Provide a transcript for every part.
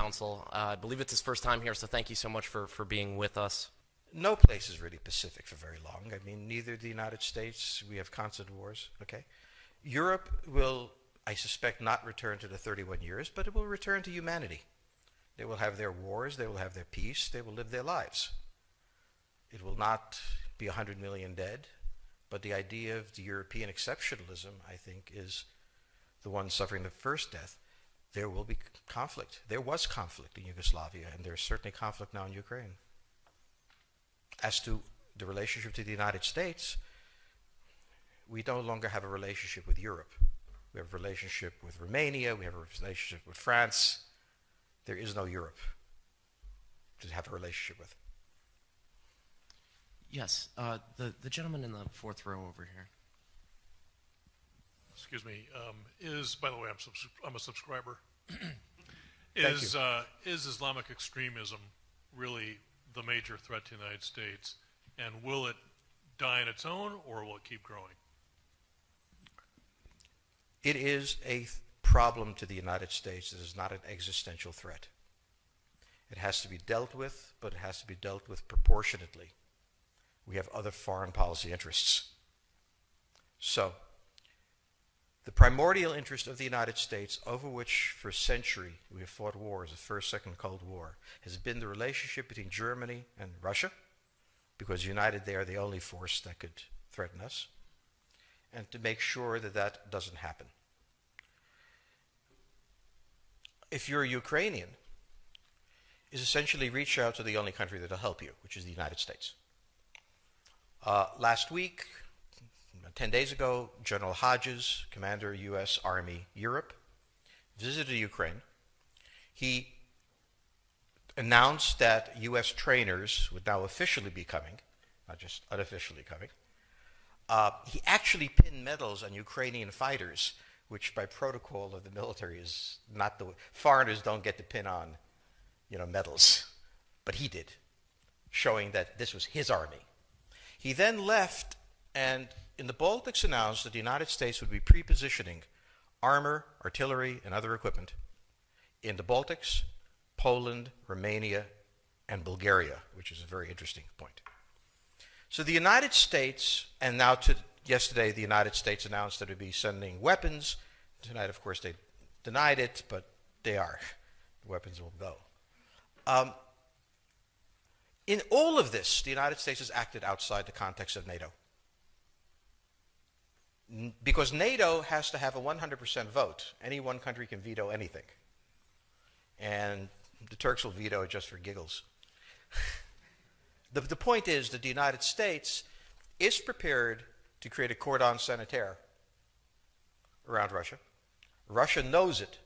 Council. I believe it's his first time here, so thank you so much for being with us. No place is really pacific for very long. I mean, neither the United States, we have constant wars, okay? Europe will, I suspect, not return to the 31 years, but it will return to humanity. They will have their wars, they will have their peace, they will live their lives. It will not be 100 million dead, but the idea of the European exceptionalism, I think, is the one suffering the first death. There will be conflict. There was conflict in Yugoslavia, and there's certainly conflict now in Ukraine. As to the relationship to the United States, we no longer have a relationship with Europe. We have a relationship with Romania, we have a relationship with France. There is no Europe to have a relationship with. Yes, the gentleman in the fourth row over here. Excuse me. By the way, I'm a subscriber. Thank you. Is Islamic extremism really the major threat to the United States, and will it die on its own, or will it keep growing? It is a problem to the United States. It is not an existential threat. It has to be dealt with, but it has to be dealt with proportionately. We have other foreign policy interests. So, the primordial interest of the United States, over which for a century we have fought wars, the First, Second Cold War, has been the relationship between Germany and Russia, because united they are the only force that could threaten us, and to make sure that that doesn't happen. If you're a Ukrainian, is essentially reach out to the only country that will help you, which is the United States. Last week, 10 days ago, General Hodges, Commander U.S. Army Europe, visited Ukraine. He announced that U.S. trainers would now officially be coming, not just unofficially coming. He actually pinned medals on Ukrainian fighters, which by protocol of the military is not the way. Foreigners don't get to pin on, medals, but he did, showing that this was his army. He then left and in the Baltics announced that the United States would be pre-positioning armor, artillery, and other equipment in the Baltics, Poland, Romania, and Bulgaria, which is a very interesting point. So the United States, and now yesterday the United States announced that it would be sending weapons. Tonight, of course, they denied it, but they are. The weapons will go. In all of this, the United States has acted outside the context of NATO. Because NATO has to have a 100% vote. Any one country can veto anything. And the Turks will veto it just for giggles. The point is that the United States is prepared to create a cordon sanitaire around Russia. Russia knows it.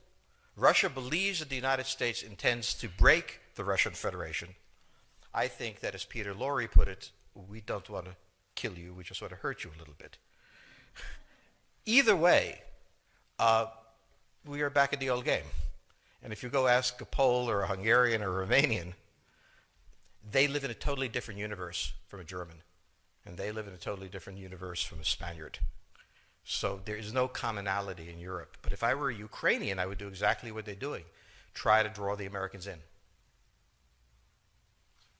Russia believes that the United States intends to break the Russian Federation. I think that, as Peter Lorre put it, we don't want to kill you, we just want to hurt you a little bit. Either way, we are back at the old game. And if you go ask a Pole or a Hungarian or a Romanian, they live in a totally different universe from a German. And they live in a totally different universe from a Spaniard. So there is no commonality in Europe. But if I were a Ukrainian, I would do exactly what they're doing. Try to draw the Americans in.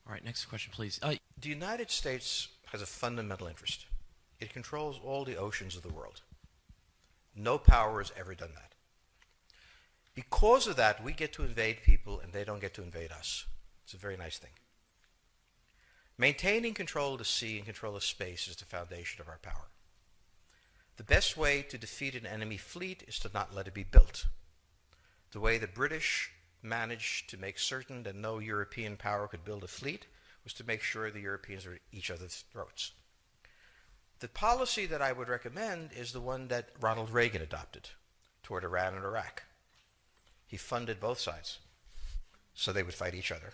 All right, next question, please. The United States has a fundamental interest. It controls all the oceans of the world. No power has ever done that. Because of that, we get to invade people and they don't get to invade us. It's a very nice thing. Maintaining control of the sea and control of space is the foundation of our power. The best way to defeat an enemy fleet is to not let it be built. The way the British managed to make certain that no European power could build a fleet was to make sure the Europeans were at each other's throats. The policy that I would recommend is the one that Ronald Reagan adopted toward Iran and Iraq. He funded both sides so they would fight each other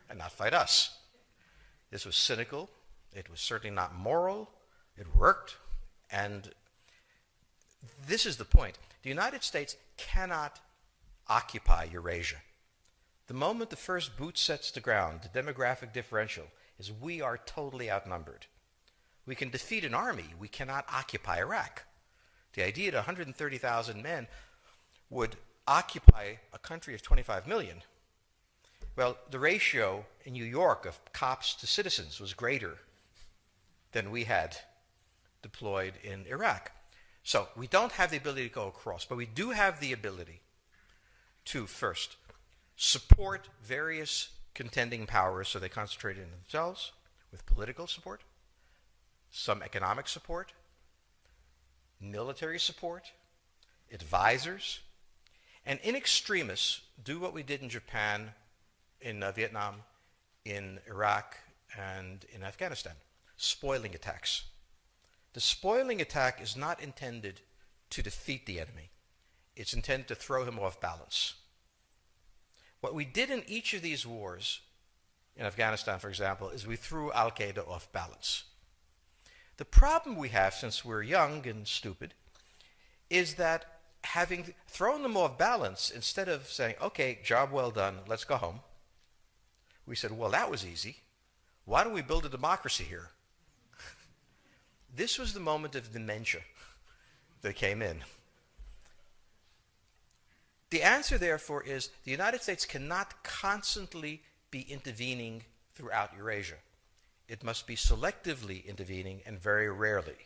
and not fight us. This was cynical. It was certainly not moral. It worked. And this is the point. The United States cannot occupy Eurasia. The moment the first boot sets the ground, the demographic differential is we are totally outnumbered. We can defeat an army. We cannot occupy Iraq. The idea that 130,000 men would occupy a country of 25 million Well, the ratio in New York of cops to citizens was greater than we had deployed in Iraq. So we don't have the ability to go across, but we do have the ability to, first, support various contending powers so they concentrate in themselves with political support, some economic support, military support, advisors, and in extremis, do what we did in Japan, in Vietnam, in Iraq, and in Afghanistan, spoiling attacks. The spoiling attack is not intended to defeat the enemy. It's intended to throw him off balance. What we did in each of these wars, in Afghanistan, for example, is we threw Al-Qaeda off balance. The problem we have, since we're young and stupid, is that having thrown them off balance, instead of saying, okay, job well done, let's go home, we said, well, that was easy. Why don't we build a democracy here? This was the moment of dementia that came in. The answer, therefore, is the United States cannot constantly be intervening throughout Eurasia. It must be selectively intervening and very rarely.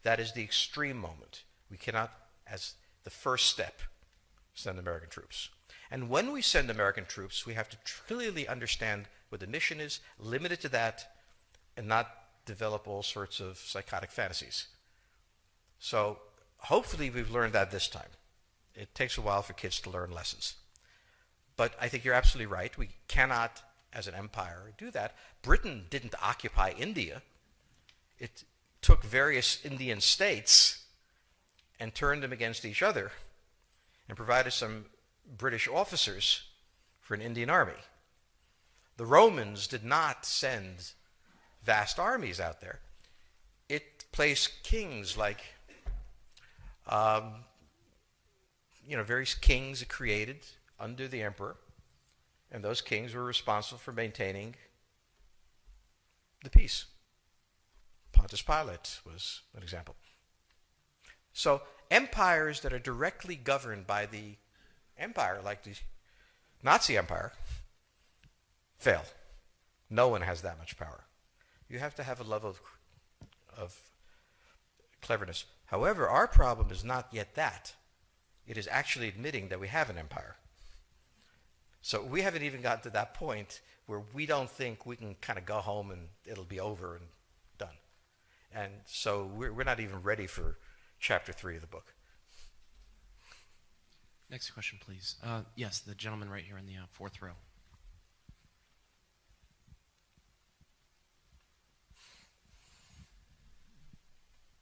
That is the extreme moment. We cannot, as the first step, send American troops. And when we send American troops, we have to clearly understand what the mission is, limit it to that, and not develop all sorts of psychotic fantasies. So hopefully we've learned that this time. It takes a while for kids to learn lessons. But I think you're absolutely right. We cannot, as an empire, do that. Britain didn't occupy India. It took various Indian states and turned them against each other and provided some British officers for an Indian army. The Romans did not send vast armies out there. It placed kings like, various kings it created under the emperor, and those kings were responsible for maintaining the peace. Pontius Pilate was an example. So empires that are directly governed by the empire, like the Nazi Empire, fail. No one has that much power. You have to have a level of cleverness. However, our problem is not yet that. It is actually admitting that we have an empire. So we haven't even gotten to that point where we don't think we can kind of go home and it'll be over and done. And so we're not even ready for chapter 3 of the book. Next question, please. Yes, the gentleman right here in the fourth row.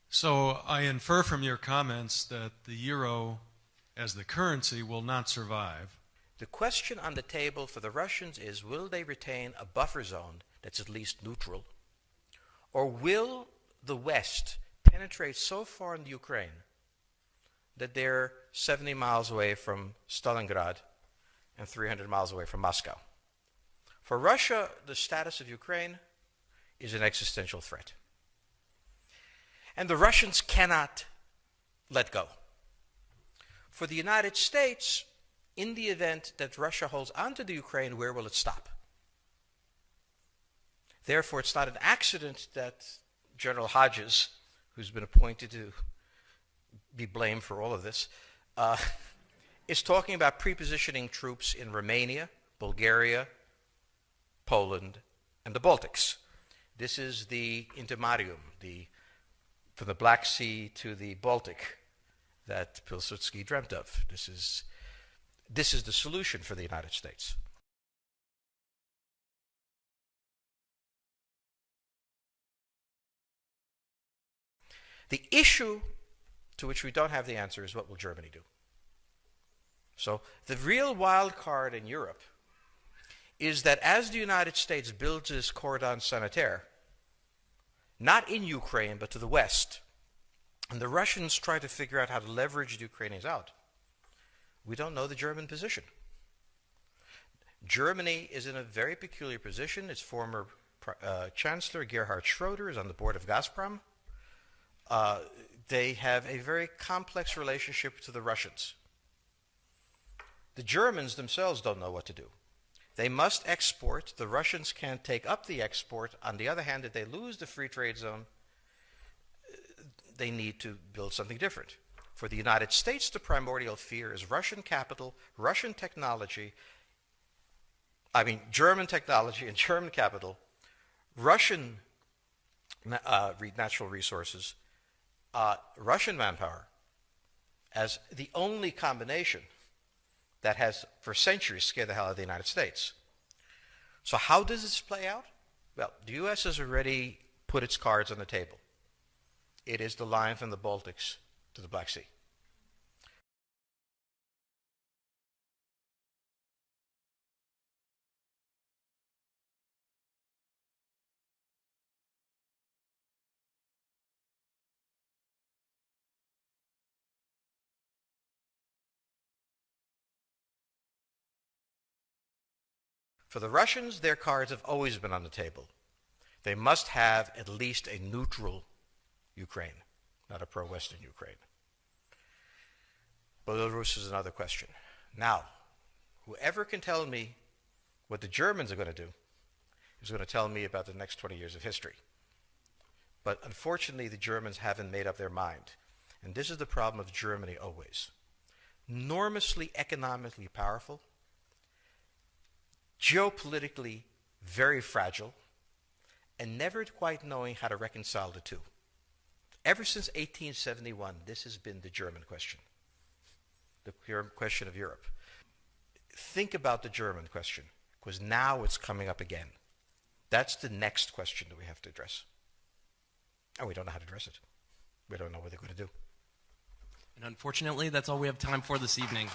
So I infer from your comments that the euro as the currency will not survive. The question on the table for the Russians is, will they retain a buffer zone that's at least neutral? Or will the West penetrate so far into Ukraine that they're 70 miles away from Stalingrad and 300 miles away from Moscow? For Russia, the status of Ukraine is an existential threat. And the Russians cannot let go. For the United States, in the event that Russia holds onto the Ukraine, where will it stop? Therefore, it's not an accident that General Hodges, who's been appointed to be blamed for all of this, is talking about prepositioning troops in Romania, Bulgaria, Poland, and the Baltics. This is the intermarium, from the Black Sea to the Baltic, that Pilsudski dreamt of. This is the solution for the United States. The issue to which we don't have the answer is, what will Germany do? So the real wild card in Europe is that as the United States builds this cordon sanitaire, not in Ukraine, but to the west, and the Russians try to figure out how to leverage the Ukrainians out, we don't know the German position. Germany is in a very peculiar position. Its former Chancellor, Gerhard Schroeder, is on the board of Gazprom. They have a very complex relationship to the Russians. The Germans themselves don't know what to do. They must export. The Russians can't take up the export. On the other hand, if they lose the free trade zone, they need to build something different. For the United States, the primordial fear is Russian capital, Russian technology, German technology and German capital, Russian natural resources, Russian manpower, as the only combination that has for centuries scared the hell out of the United States. So how does this play out? Well, the U.S. has already put its cards on the table. It is the line from the Baltics to the Black Sea. For the Russians, their cards have always been on the table. They must have at least a neutral Ukraine, not a pro-Western Ukraine. Belarus is another question. Now, whoever can tell me what the Germans are going to do is going to tell me about the next 20 years of history. But unfortunately, the Germans haven't made up their mind. And this is the problem of Germany always. Enormously economically powerful, geopolitically very fragile, and never quite knowing how to reconcile the two. Ever since 1871, this has been the German question, the question of Europe. Think about the German question, because now it's coming up again. That's the next question that we have to address. And we don't know how to address it. We don't know what they're going to do. And unfortunately, that's all we have time for this evening.